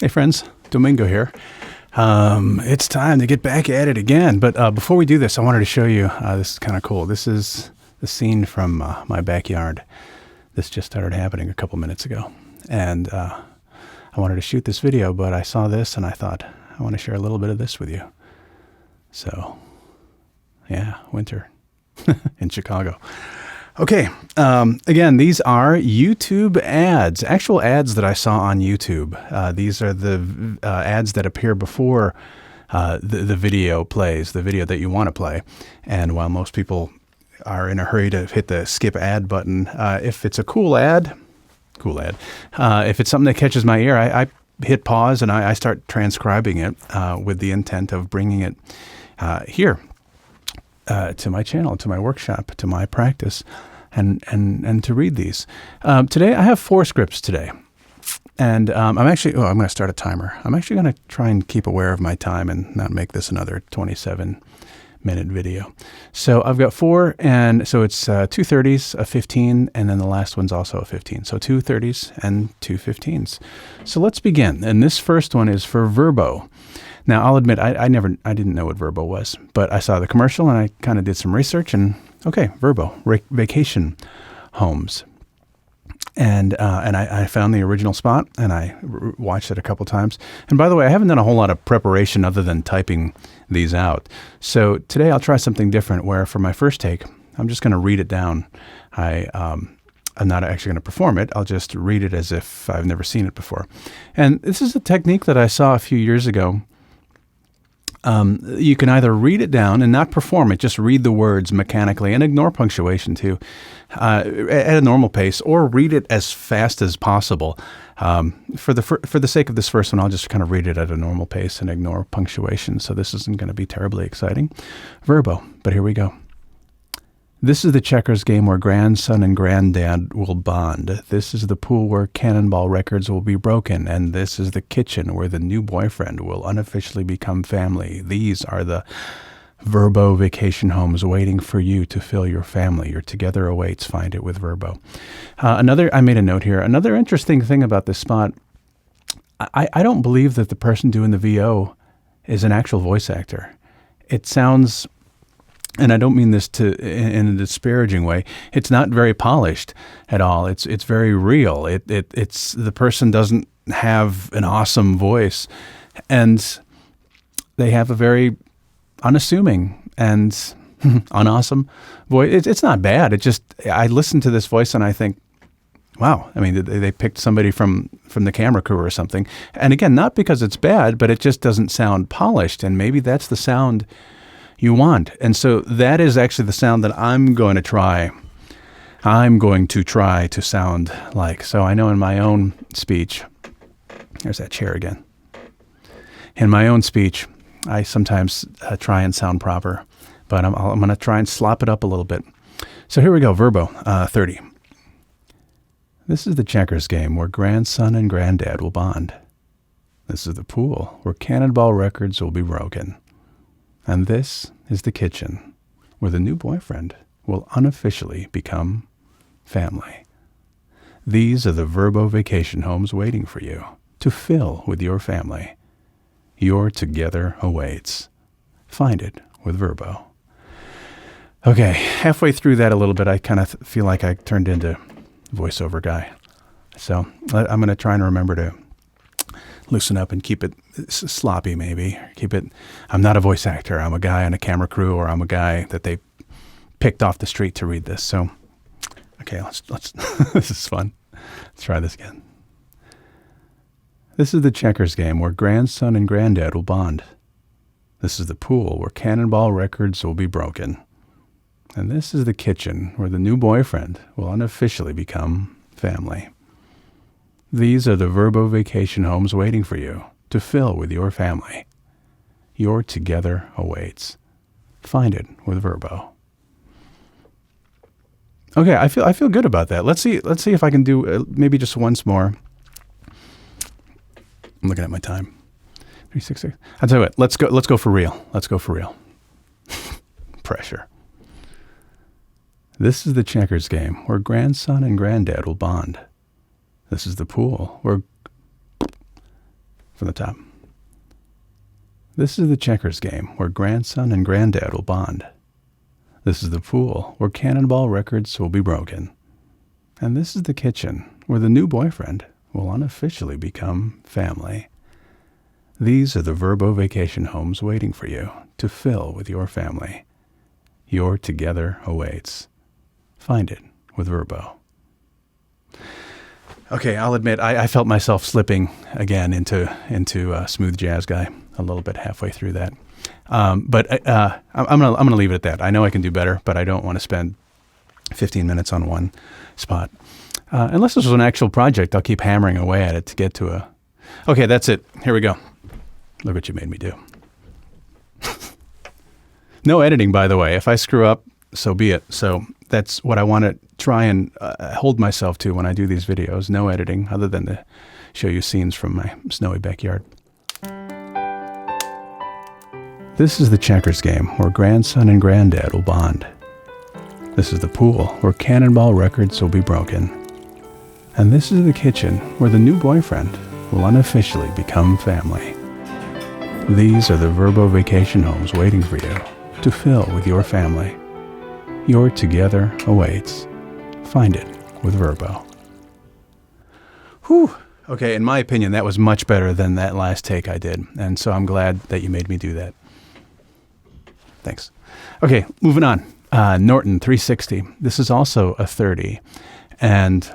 Hey friends, Domingo here. It's time to get back at it again. But before we do this, I wanted to show you, this is kind of cool. This is the scene from my backyard. This just started happening a couple minutes ago. And I wanted to shoot this video, but I saw this and I thought, I want to share a little bit of this with you. So, yeah, winter in Chicago. Okay, again, these are YouTube ads, actual ads that I saw on YouTube. These are the ads that appear before the video plays, the video that you want to play. And while most people are in a hurry to hit the skip ad button, if it's a cool ad, if it's something that catches my ear, I hit pause and I start transcribing it with the intent of bringing it here. To my channel, to my workshop, to my practice, and to read these. Today, I have 4 scripts today. And I'm going to start a timer. I'm actually going to try and keep aware of my time and not make this another 27-minute video. So I've got 4, and so it's 2 30s, a 15, and then the last one's also a 15. So 2 30s and 2 15s. So let's begin. And this first one is for Vrbo. Now, I'll admit, I didn't know what Vrbo was, but I saw the commercial and I kind of did some research and, okay, Vrbo, vacation homes. And I found the original spot and I watched it a couple times. And by the way, I haven't done a whole lot of preparation other than typing these out. So today I'll try something different where for my first take, I'm just going to read it down. I'm not actually going to perform it. I'll just read it as if I've never seen it before. And this is a technique that I saw a few years ago. You can either read it down and not perform it, just read the words mechanically and ignore punctuation too, at a normal pace, or read it as fast as possible. For the sake of this first one, I'll just kind of read it at a normal pace and ignore punctuation. So this isn't going to be terribly exciting. Vrbo, but here we go. This is the checkers game where grandson and granddad will bond. This is the pool where cannonball records will be broken. And this is the kitchen where the new boyfriend will unofficially become family. These are the Vrbo vacation homes waiting for you to fill your family. Your together awaits. Find it with Vrbo. I made a note here. Another interesting thing about this spot, I don't believe that the person doing the VO is an actual voice actor. It sounds... And I don't mean this in a disparaging way. It's not very polished at all. It's very real. It's the person doesn't have an awesome voice, and they have a very unassuming and unawesome voice. It's not bad. I listen to this voice and I think, wow. I mean, they picked somebody from the camera crew or something. And again, not because it's bad, but it just doesn't sound polished. And maybe that's the sound you want. And so that is actually the sound that I'm going to try to sound like. So I know in my own speech, there's that chair again. In my own speech, I sometimes try and sound proper, but I'm going to try and slop it up a little bit. So here we go, Vrbo 30. This is the checkers game where grandson and granddad will bond. This is the pool where cannonball records will be broken. And this is the kitchen where the new boyfriend will unofficially become family. These are the Vrbo vacation homes waiting for you to fill with your family. Your together awaits. Find it with Vrbo. Okay, halfway through that a little bit, I kind of feel like I turned into voiceover guy. So I'm going to try and remember to loosen up and keep it sloppy, maybe. I'm not a voice actor. I'm a guy on a camera crew, or I'm a guy that they picked off the street to read this. So, okay, let's this is fun. Let's try this again. This is the checkers game where grandson and granddad will bond. This is the pool where cannonball records will be broken. And this is the kitchen where the new boyfriend will unofficially become family. These are the Vrbo vacation homes waiting for you to fill with your family. Your together awaits. Find it with Vrbo. Okay, I feel good about that. Let's see if I can do maybe just once more. I'm looking at my time. 366. I'll tell you what. Let's go for real. Let's go for real. Pressure. This is the checkers game where grandson and granddad will bond. This is the pool where from the top. This is the checkers game where grandson and granddad will bond. This is the pool where cannonball records will be broken. And this is the kitchen where the new boyfriend will unofficially become family. These are the Vrbo vacation homes waiting for you to fill with your family. Your together awaits. Find it with Vrbo. Okay, I'll admit I felt myself slipping again into smooth jazz guy a little bit halfway through that. But I'm gonna leave it at that. I know I can do better, but I don't want to spend 15 minutes on one spot. Unless this was an actual project, I'll keep hammering away at it to get to a... Okay, that's it. Here we go. Look what you made me do. No editing, by the way. If I screw up, so be it. So that's what I want to try and hold myself to when I do these videos. No editing, other than to show you scenes from my snowy backyard. This is the checkers game where grandson and granddad will bond. This is the pool where cannonball records will be broken. And this is the kitchen where the new boyfriend will unofficially become family. These are the Vrbo vacation homes waiting for you to fill with your family. Your together awaits. Find it with Vrbo. Whew. Okay, in my opinion, that was much better than that last take I did. And so I'm glad that you made me do that. Thanks. Okay, moving on. Norton 360. This is also a 30. And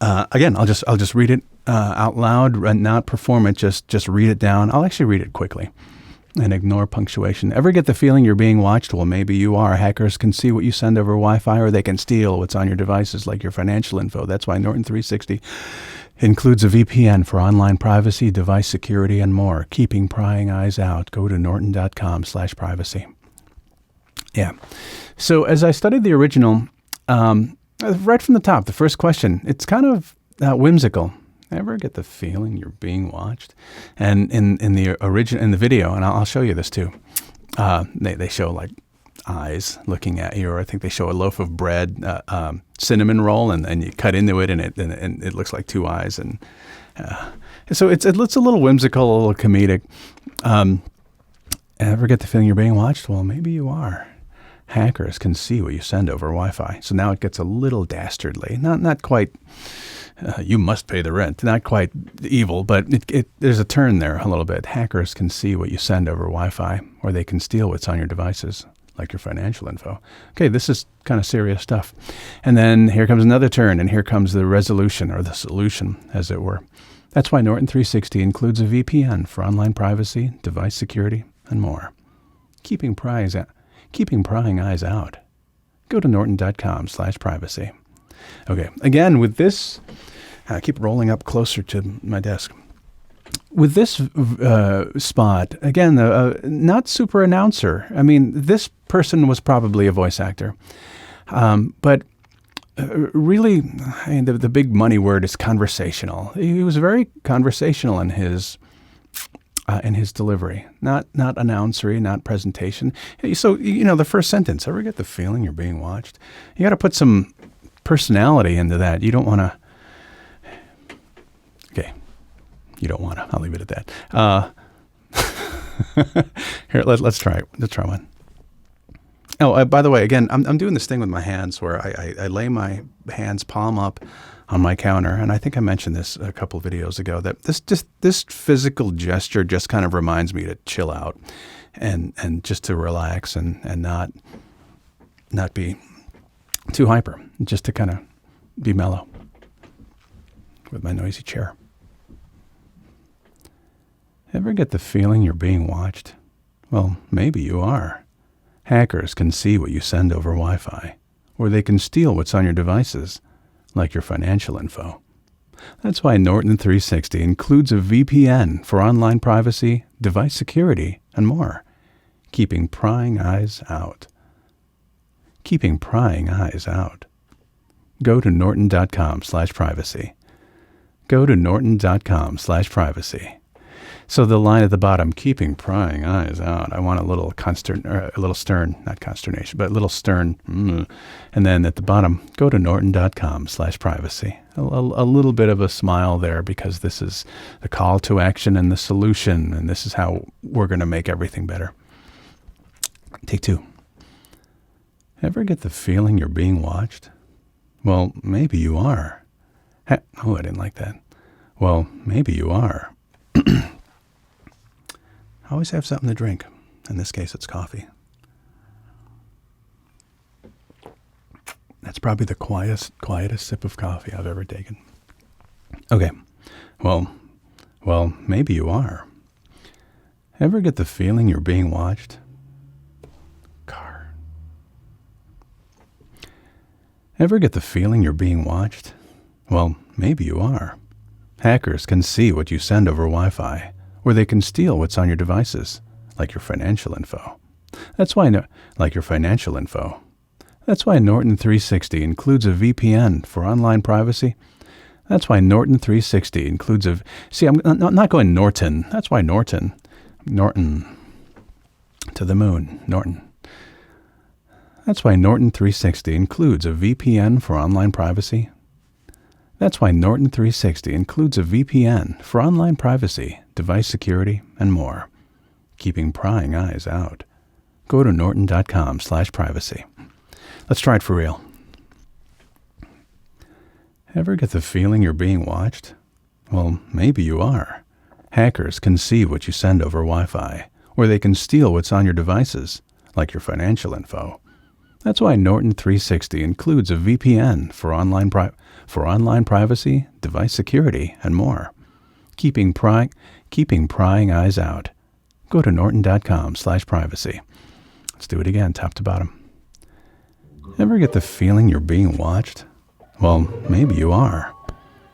again, I'll just read it out loud and not perform it. Just read it down. I'll actually read it quickly and ignore punctuation. Ever get the feeling you're being watched? Well, maybe you are. Hackers can see what you send over Wi-Fi, or they can steal what's on your devices, like your financial info. That's why Norton 360 includes a VPN for online privacy, device security, and more. Keeping prying eyes out. Go to norton.com/privacy. Yeah. So as I studied the original, right from the top, the first question, it's kind of whimsical. Ever get the feeling you're being watched? And in the video, and I'll show you this too. They show like eyes looking at you, or I think they show a loaf of bread, cinnamon roll, and you cut into it, and it looks like two eyes, and so it's a little whimsical, a little comedic. Ever get the feeling you're being watched? Well, maybe you are. Hackers can see what you send over Wi-Fi. So now it gets a little dastardly, not quite. You must pay the rent. Not quite evil, but there's a turn there a little bit. Hackers can see what you send over Wi-Fi, or they can steal what's on your devices, like your financial info. Okay, this is kind of serious stuff. And then here comes another turn, and here comes the resolution, or the solution, as it were. That's why Norton 360 includes a VPN for online privacy, device security, and more. Keeping prying eyes out. Go to norton.com/privacy. Okay, again, with this, I keep rolling up closer to my desk. With this spot, again, not super announcer. I mean, this person was probably a voice actor. But really, I mean, the big money word is conversational. He was very conversational in his delivery, not announcery, not presentation. So, the first sentence, ever get the feeling you're being watched? You got to put some personality into that. You don't want to. Okay, you don't want to. I'll leave it at that. Here, let's try it. Let's try one. Oh, by the way, again, I'm doing this thing with my hands where I lay my hands palm up on my counter, and I think I mentioned this a couple of videos ago, that this physical gesture just kind of reminds me to chill out and just to relax and not be too hyper, just to kind of be mellow with my noisy chair. Ever get the feeling you're being watched? Well, maybe you are. Hackers can see what you send over Wi-Fi, or they can steal what's on your devices, like your financial info. That's why Norton 360 includes a VPN for online privacy, device security, and more. Keeping prying eyes out. Keeping prying eyes out. Go to norton.com/privacy. Go to norton.com/privacy. So the line at the bottom, keeping prying eyes out. I want a little a little stern, not consternation, but a little stern. And then at the bottom, go to norton.com/privacy. A little bit of a smile there, because this is the call to action and the solution, and this is how we're going to make everything better. Take 2. Ever get the feeling you're being watched? Well, maybe you are. Oh, I didn't like that. Well, maybe you are. Always have something to drink. In this case, it's coffee. That's probably the quietest sip of coffee I've ever taken. Okay. Well, maybe you are. Ever get the feeling you're being watched? Car. Ever get the feeling you're being watched? Well, maybe you are. Hackers can see what you send over Wi-Fi, or they can steal what's on your devices, like your financial info. That's why Norton 360 includes a VPN for online privacy. That's why Norton 360 includes a... See, I'm not going Norton. That's why Norton. To the moon. Norton. That's why Norton 360 includes a VPN for online privacy. That's why Norton 360 includes a VPN for online privacy, device security, and more. Keeping prying eyes out. Go to norton.com/privacy. Let's try it for real. Ever get the feeling you're being watched? Well, maybe you are. Hackers can see what you send over Wi-Fi, or they can steal what's on your devices, like your financial info. That's why Norton 360 includes a VPN for online privacy, device security, and more. Keeping prying eyes out. Go to norton.com/privacy. Let's do it again, top to bottom. Ever get the feeling you're being watched? Well, maybe you are.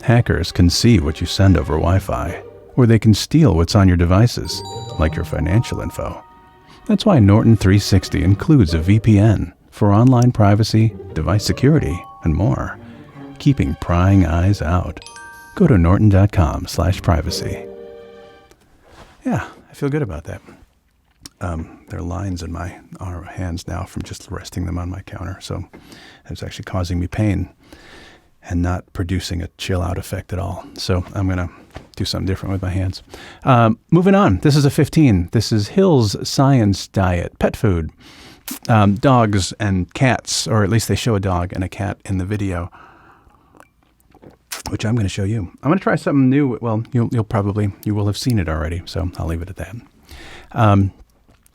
Hackers can see what you send over Wi-Fi, or they can steal what's on your devices, like your financial info. That's why Norton 360 includes a VPN for online privacy, device security, and more. Keeping prying eyes out. Go to norton.com/privacy. Yeah, I feel good about that. There are lines in my hands now from just resting them on my counter, so it's actually causing me pain and not producing a chill out effect at all. So I'm going to do something different with my hands. Moving on. This is a 15. This is Hill's Science Diet, pet food. Dogs and cats, or at least they show a dog and a cat in the video, which I'm going to show you. I'm going to try something new. Well, you will have seen it already, so I'll leave it at that.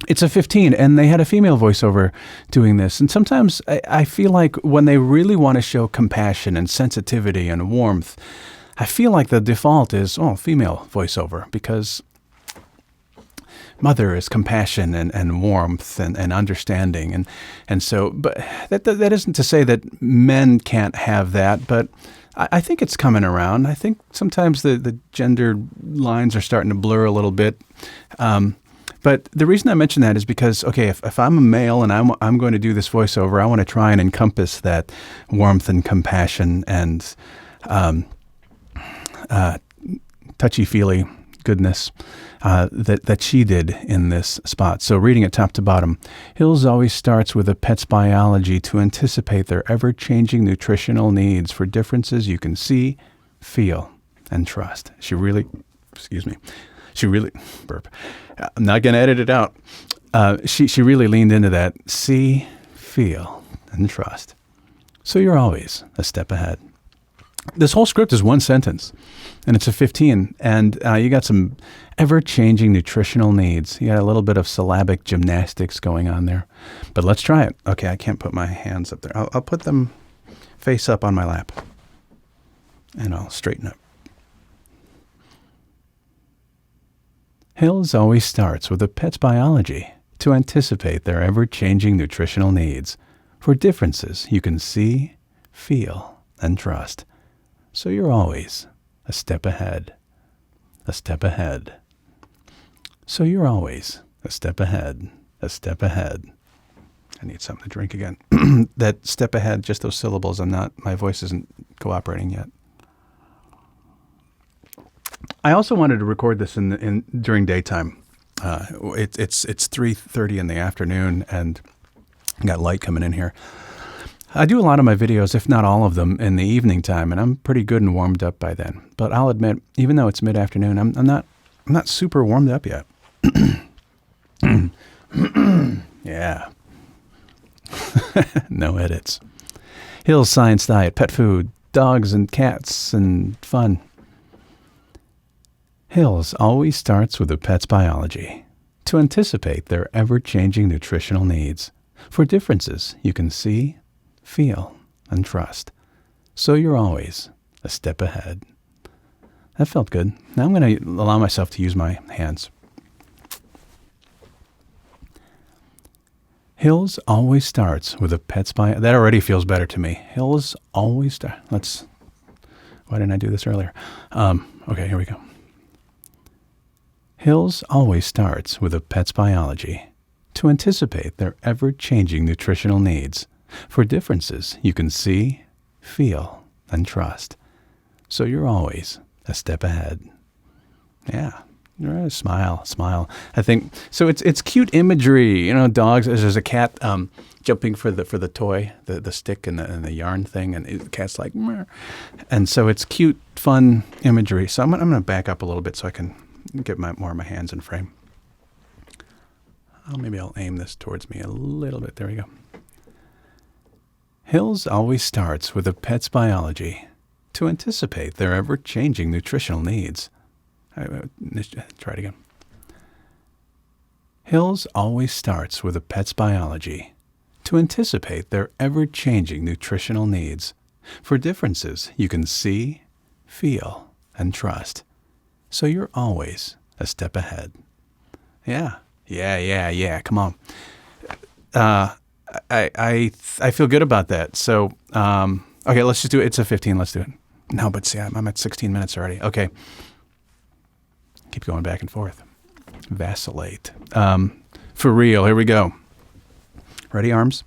It's a 15, and they had a female voiceover doing this. And sometimes I feel like when they really want to show compassion and sensitivity and warmth, I feel like the default is, female voiceover, because mother is compassion and warmth and understanding. And so, but that isn't to say that men can't have that, but I think it's coming around. I think sometimes the gender lines are starting to blur a little bit. But the reason I mention that is because, okay, if I'm a male and I'm going to do this voiceover, I want to try and encompass that warmth and compassion and touchy-feely goodness that she did in this spot. So reading it top to bottom, Hills always starts with a pet's biology to anticipate their ever-changing nutritional needs for differences you can see, feel, and trust. She really, burp. I'm not going to edit it out. She really leaned into that see, feel, and trust. So you're always a step ahead. This whole script is one sentence, and it's a 15, and you got some ever-changing nutritional needs. You got a little bit of syllabic gymnastics going on there, but let's try it. Okay, I can't put my hands up there. I'll put them face up on my lap, and I'll straighten up. Hills always starts with a pet's biology to anticipate their ever-changing nutritional needs for differences you can see, feel, and trust. So you're always a step ahead, a step ahead. So you're always a step ahead, a step ahead. I need something to drink again. That step ahead, just those syllables, my voice isn't cooperating yet. I also wanted to record this during daytime. It's 3:30 in the afternoon, and I got light coming in here. I do a lot of my videos, if not all of them, in the evening time, and I'm pretty good and warmed up by then. But I'll admit, even though it's mid-afternoon, I'm not super warmed up yet. Yeah. No edits. Hill's Science Diet, pet food, dogs and cats, and fun. Hill's always starts with a pet's biology to anticipate their ever-changing nutritional needs. For differences you can see, feel, and trust. So you're always a step ahead. That felt good. Now I'm going to allow myself to use my hands. Hill's always starts with a pet's biology. That already feels better to me. Hill's always starts. Why didn't I do this earlier? Okay, here we go. Hill's always starts with a pet's biology to anticipate their ever-changing nutritional needs. For differences you can see, feel, and trust. So you're always a step ahead. Yeah. Smile. I think so. It's cute imagery, you know. Dogs. There's a cat jumping for the toy, the stick and the yarn thing, and the cat's like, meh. And so it's cute, fun imagery. So I'm gonna back up a little bit so I can get more of my hands in frame. Maybe I'll aim this towards me a little bit. There we go. Hill's always starts with a pet's biology to anticipate their ever-changing nutritional needs. Try it again. Hill's always starts with a pet's biology to anticipate their ever-changing nutritional needs. For differences you can see, feel, and trust. So you're always a step ahead. Yeah. Come on. I feel good about that. So, okay, let's just do it. It's a 15. Let's do it. No, but see, I'm at 16 minutes already. Okay. Keep going back and forth. Vacillate. For real. Here we go. Ready, arms?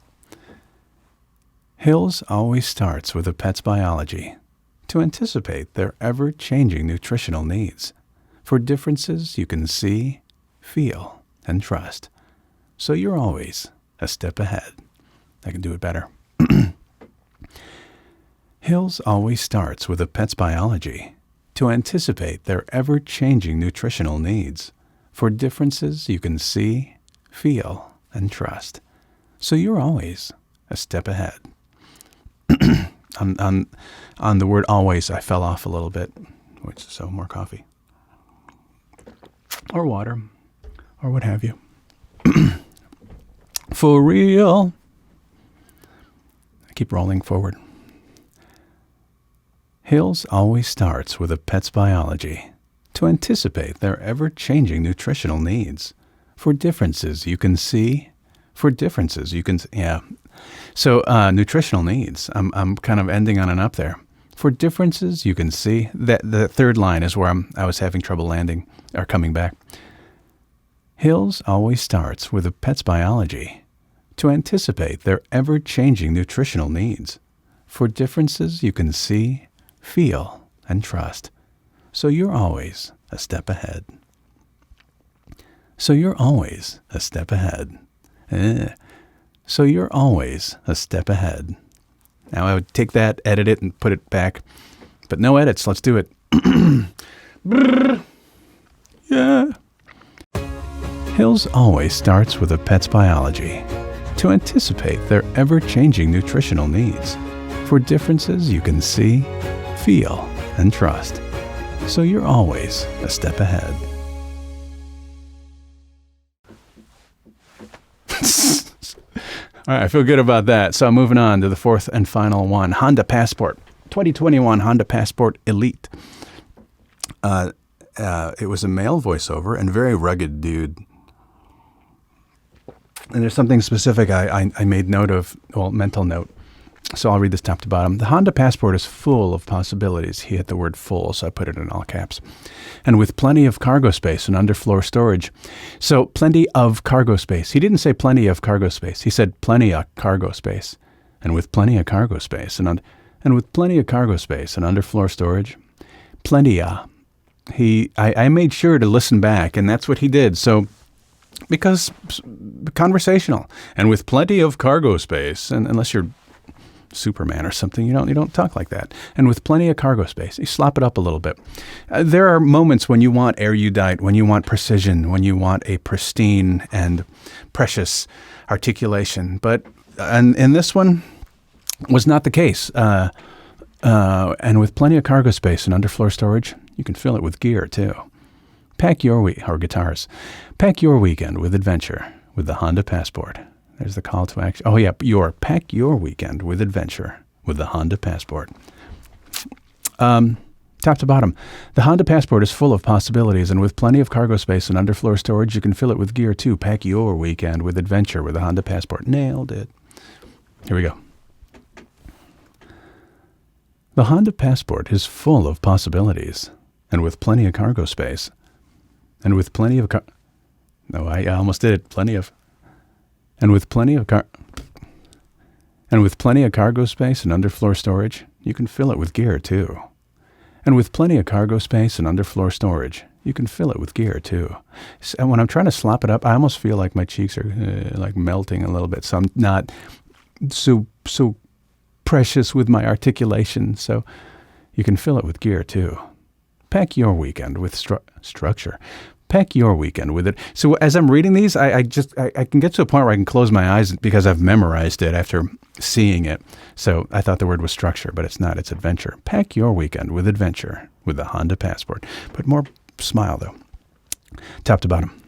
Hill's always starts with a pet's biology to anticipate their ever-changing nutritional needs. For differences you can see, feel, and trust. So you're always a step ahead. I can do it better. Hill's always starts with a pet's biology to anticipate their ever-changing nutritional needs. For differences you can see, feel, and trust. So you're always a step ahead. On the word always, I fell off a little bit, so more coffee. Or water, or what have you. For real. I keep rolling forward. Hill's always starts with a pet's biology to anticipate their ever-changing nutritional needs. For differences you can see, So nutritional needs. I'm kind of ending on an up there. For differences you can see. That the third line is where I was having trouble landing or coming back. Hill's always starts with a pet's biology to anticipate their ever-changing nutritional needs. For differences you can see, feel, and trust. So you're always a step ahead. So you're always a step ahead. So you're always a step ahead. Now I would take that, edit it, and put it back. But no edits. Let's do it. Yeah. Hill's always starts with a pet's biology to anticipate their ever-changing nutritional needs. For differences you can see, feel, and trust. So you're always a step ahead. All right, I feel good about that. So I'm moving on to the fourth and final one. Honda Passport. 2021 Honda Passport Elite. It was a male voiceover and very rugged dude. And there's something specific I made note of, mental note. So I'll read this top to bottom. The Honda Passport is full of possibilities. He hit the word full, so I put it in all caps. And with plenty of cargo space and underfloor storage. So plenty of cargo space. He didn't say plenty of cargo space. He said plenty of cargo space. And with plenty of cargo space and with plenty of cargo space and underfloor storage, plenty of. I made sure to listen back, and that's what he did. So, because conversational and with plenty of cargo space, and unless you're Superman or something, you don't talk like that. And with plenty of cargo space, you slop it up a little bit. There are moments when you want erudite, when you want precision, when you want a pristine and precious articulation. But and this one was not the case. And with plenty of cargo space and underfloor storage, you can fill it with gear too. Pack your guitars. Pack your weekend with adventure with the Honda Passport. There's the call to action. Oh yeah, pack your weekend with adventure with the Honda Passport. Top to bottom, the Honda Passport is full of possibilities, and with plenty of cargo space and underfloor storage, you can fill it with gear too. Pack your weekend with adventure with the Honda Passport. Nailed it. Here we go. The Honda Passport is full of possibilities, and with plenty of cargo space, and with plenty of No, I almost did it. And with plenty of cargo space and underfloor storage, you can fill it with gear too. And with plenty of cargo space and underfloor storage, you can fill it with gear too. And when I'm trying to slop it up, I almost feel like my cheeks are like melting a little bit. So I'm not so precious with my articulation. So you can fill it with gear too. Pack your weekend with structure. Pack your weekend with it. So as I'm reading these, I can get to a point where I can close my eyes because I've memorized it after seeing it. So I thought the word was structure, but it's not. It's adventure. Pack your weekend with adventure with the Honda Passport. But more smile, though. Top to bottom.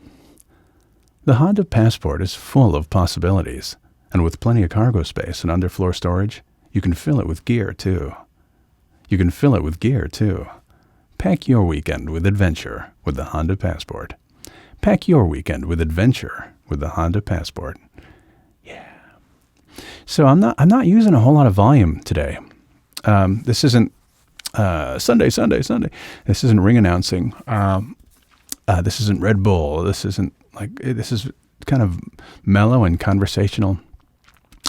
The Honda Passport is full of possibilities. And with plenty of cargo space and underfloor storage, you can fill it with gear, too. You can fill it with gear, too. Pack your weekend with adventure with the Honda Passport. Pack your weekend with adventure with the Honda Passport. Yeah. So I'm not using a whole lot of volume today. This isn't Sunday. This isn't ring announcing. This isn't Red Bull. This is kind of mellow and conversational.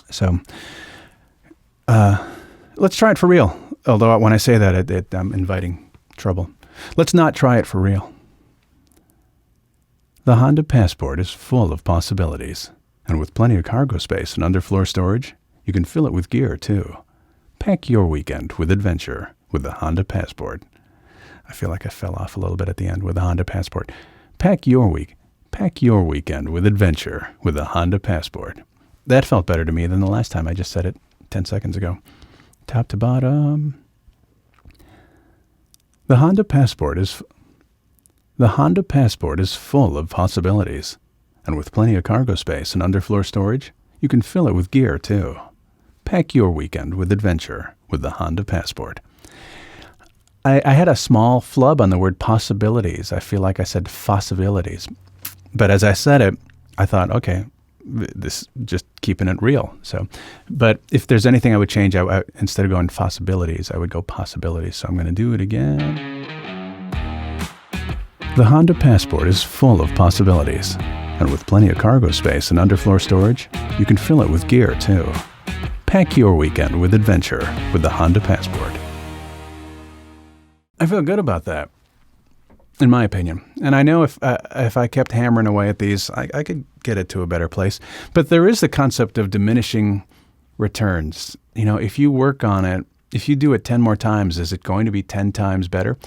So let's try it for real. Although when I say that, I'm inviting trouble. Let's not try it for real. The Honda Passport is full of possibilities, and with plenty of cargo space and underfloor storage, you can fill it with gear too. Pack your weekend with adventure with the Honda Passport. I feel like I fell off a little bit at the end with the Honda Passport. Pack your weekend with adventure with the Honda Passport. That felt better to me than the last time I just said it 10 seconds ago. Top to bottom. The Honda Passport is full of possibilities, and with plenty of cargo space and underfloor storage, you can fill it with gear too. Pack your weekend with adventure with the Honda Passport. I had a small flub on the word possibilities. I feel like I said possibilities, but as I said it, I thought, okay, this just keeping it real. So, but if there's anything I would change, I instead of going possibilities, I would go possibilities. So I'm going to do it again. The Honda Passport is full of possibilities, and with plenty of cargo space and underfloor storage, you can fill it with gear too. Pack your weekend with adventure with the Honda Passport. I feel good about that, in my opinion. And I know if I kept hammering away at these, I could get it to a better place. But there is the concept of diminishing returns. If you work on it, if you do it 10 more times, is it going to be 10 times better?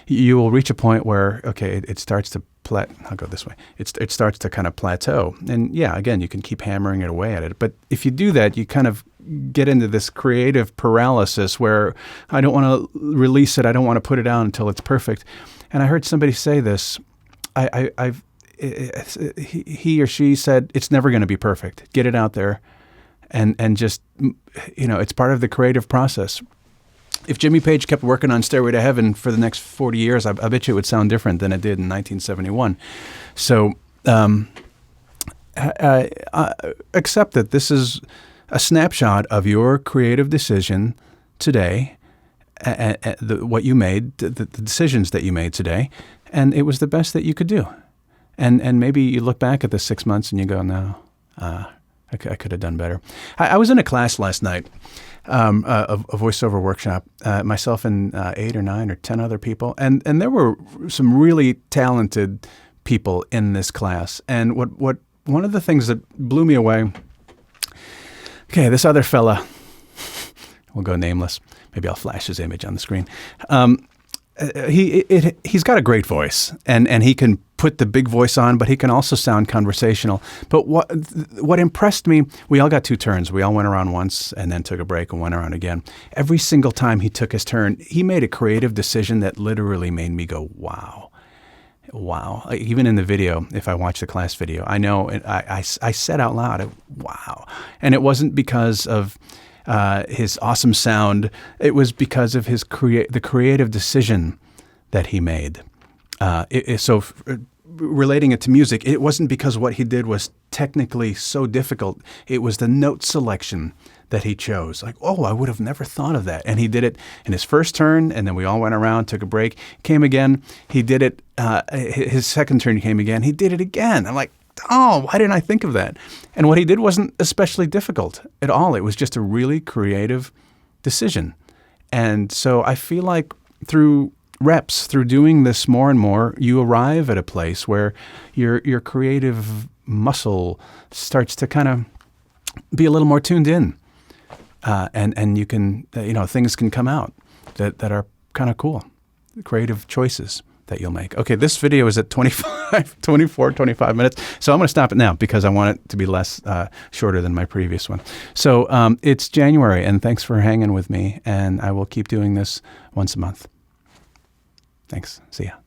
You will reach a point where, okay, it starts to I'll go this way. It starts to kind of plateau. And yeah, again, you can keep hammering it away at it. But if you do that, you kind of get into this creative paralysis where I don't want to release it. I don't want to put it out until it's perfect. And I heard somebody say this. He or she said, it's never going to be perfect. Get it out there and just, it's part of the creative process. If Jimmy Page kept working on Stairway to Heaven for the next 40 years, I bet you it would sound different than it did in 1971. So accept that this is a snapshot of your creative decision today, what you made, the decisions that you made today, and it was the best that you could do. And maybe you look back at the 6 months and you go, no, I I could have done better. I was in a class last night, a voiceover workshop, myself and 8 or 9 or 10 other people. And there were some really talented people in this class. And one of the things that blew me away, okay, this other fella, we'll go nameless. Maybe I'll flash his image on the screen. He's got a great voice, and he can put the big voice on, but he can also sound conversational. But what impressed me, we all got 2 turns. We all went around once and then took a break and went around again. Every single time he took his turn, he made a creative decision that literally made me go, wow. Wow. Even in the video, if I watch the class video, I know I said out loud, wow. And it wasn't because of his awesome sound. It was because of the creative decision that he made. Relating it to music, it wasn't because what he did was technically so difficult. It was the note selection that he chose. Like, oh, I would have never thought of that. And he did it in his first turn, and then we all went around, took a break, came again. He did it, his second turn came again. He did it again. I'm like, oh, why didn't I think of that? And what he did wasn't especially difficult at all. It was just a really creative decision. And so I feel like through reps, through doing this more and more, you arrive at a place where your creative muscle starts to kind of be a little more tuned in. And you can, things can come out that are kind of cool, creative choices that you'll make. Okay, this video is at 25 minutes. So I'm going to stop it now because I want it to be less shorter than my previous one. So it's January, and thanks for hanging with me. And I will keep doing this once a month. Thanks. See ya.